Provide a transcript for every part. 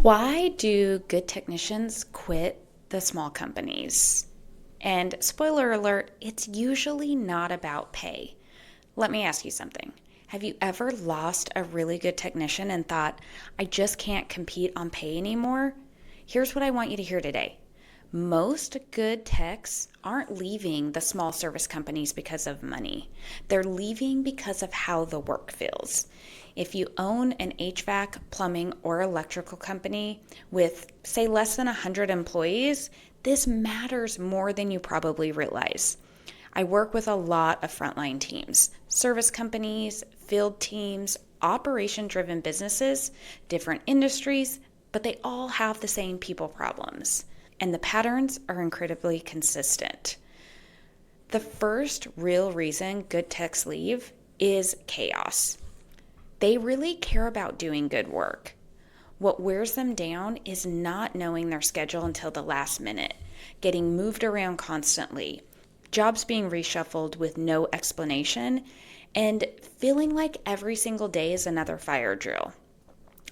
Why do good technicians quit the small companies? And spoiler alert, it's usually not about pay. Let me ask you something. Have you ever lost a really good technician and thought, I just can't compete on pay anymore? Here's what I want you to hear today. Most good techs aren't leaving the small service companies because of money. They're leaving because of how the work feels. If you own an HVAC, plumbing, or electrical company with, say, less than 100 employees, this matters more than you probably realize. I work with a lot of frontline teams, service companies, field teams, operation-driven businesses, different industries, but they all have the same people problems. And the patterns are incredibly consistent. The first real reason good techs leave is chaos. They really care about doing good work. What wears them down is not knowing their schedule until the last minute, getting moved around constantly, jobs being reshuffled with no explanation, and feeling like every single day is another fire drill.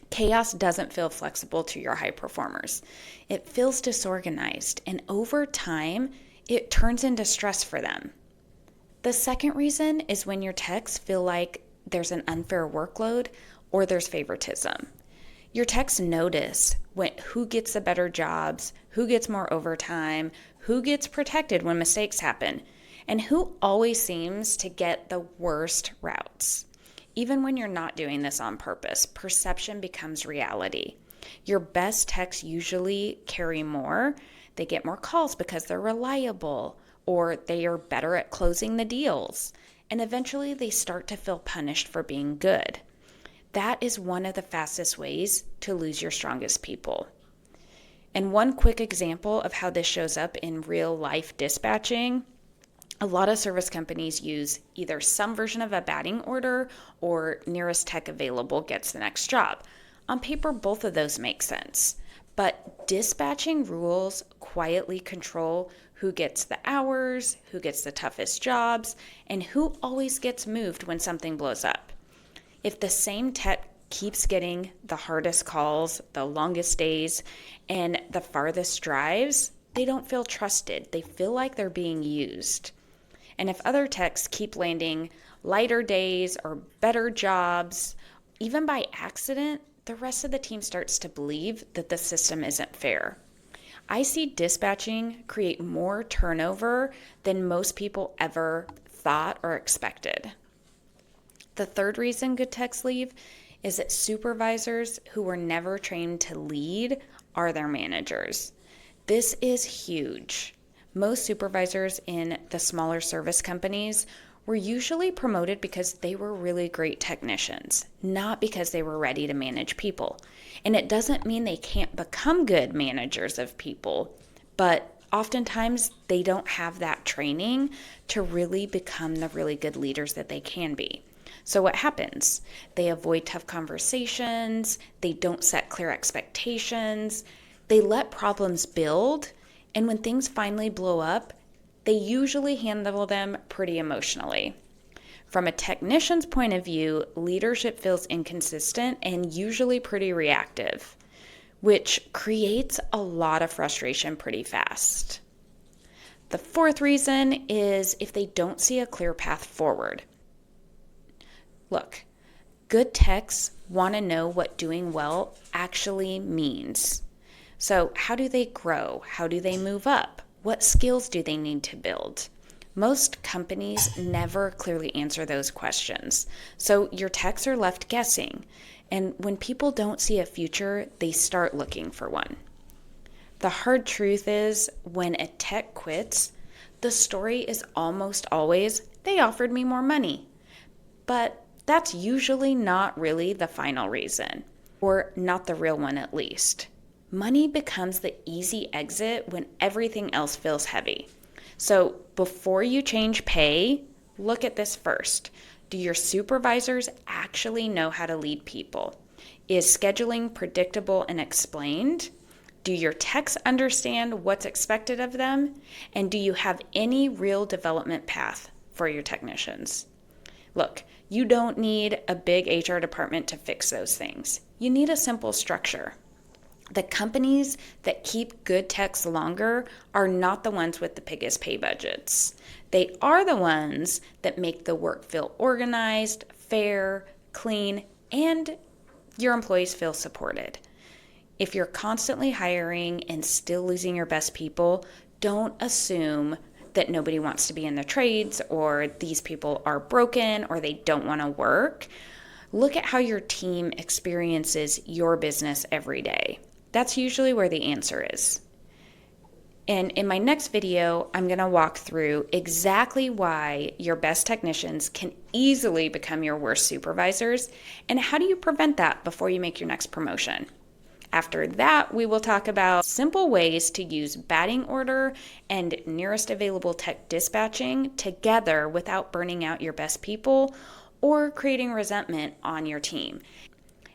Chaos doesn't feel flexible to your high performers. It feels disorganized, and over time, it turns into stress for them. The second reason is when your techs feel like there's an unfair workload or there's favoritism. Your techs notice who gets the better jobs, who gets more overtime, who gets protected when mistakes happen, and who always seems to get the worst routes. Even when you're not doing this on purpose, perception becomes reality. Your best techs usually carry more. They get more calls because they're reliable, or they are better at closing the deals. And eventually they start to feel punished for being good. That is one of the fastest ways to lose your strongest people. And one quick example of how this shows up in real life dispatching, a lot of service companies use either some version of a batting order or nearest tech available gets the next job. On paper, both of those make sense. But dispatching rules quietly control who gets the hours, who gets the toughest jobs, and who always gets moved when something blows up. If the same tech keeps getting the hardest calls, the longest days, and the farthest drives, they don't feel trusted. They feel like they're being used. And if other techs keep landing lighter days or better jobs, even by accident, the rest of the team starts to believe that the system isn't fair. I see dispatching create more turnover than most people ever thought or expected. The third reason good techs leave is that supervisors who were never trained to lead are their managers. This is huge. Most supervisors in the smaller service companies were usually promoted because they were really great technicians, not because they were ready to manage people. And it doesn't mean they can't become good managers of people, but oftentimes they don't have that training to really become the really good leaders that they can be. So what happens? They avoid tough conversations, they don't set clear expectations, they let problems build, and when things finally blow up, they usually handle them pretty emotionally. From a technician's point of view, leadership feels inconsistent and usually pretty reactive, which creates a lot of frustration pretty fast. The fourth reason is if they don't see a clear path forward. Look, good techs want to know what doing well actually means. So how do they grow? How do they move up? What skills do they need to build? Most companies never clearly answer those questions. So your techs are left guessing. And when people don't see a future, they start looking for one. The hard truth is when a tech quits, the story is almost always, they offered me more money. But that's usually not really the final reason, or not the real one at least. Money becomes the easy exit when everything else feels heavy. So before you change pay, look at this first. Do your supervisors actually know how to lead people? Is scheduling predictable and explained? Do your techs understand what's expected of them? And do you have any real development path for your technicians? Look, you don't need a big HR department to fix those things. You need a simple structure. The companies that keep good techs longer are not the ones with the biggest pay budgets. They are the ones that make the work feel organized, fair, clean, and your employees feel supported. If you're constantly hiring and still losing your best people, don't assume that nobody wants to be in the trades or these people are broken or they don't want to work. Look at how your team experiences your business every day. That's usually where the answer is. And in my next video, I'm going to walk through exactly why your best technicians can easily become your worst supervisors and how do you prevent that before you make your next promotion. After that, we will talk about simple ways to use batting order and nearest available tech dispatching together without burning out your best people or creating resentment on your team,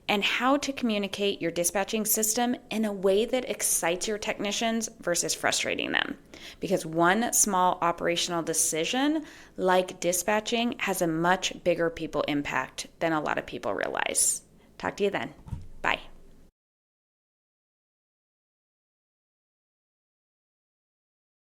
and how to communicate your dispatching system in a way that excites your technicians versus frustrating them. Because one small operational decision like dispatching has a much bigger people impact than a lot of people realize. Talk to you then.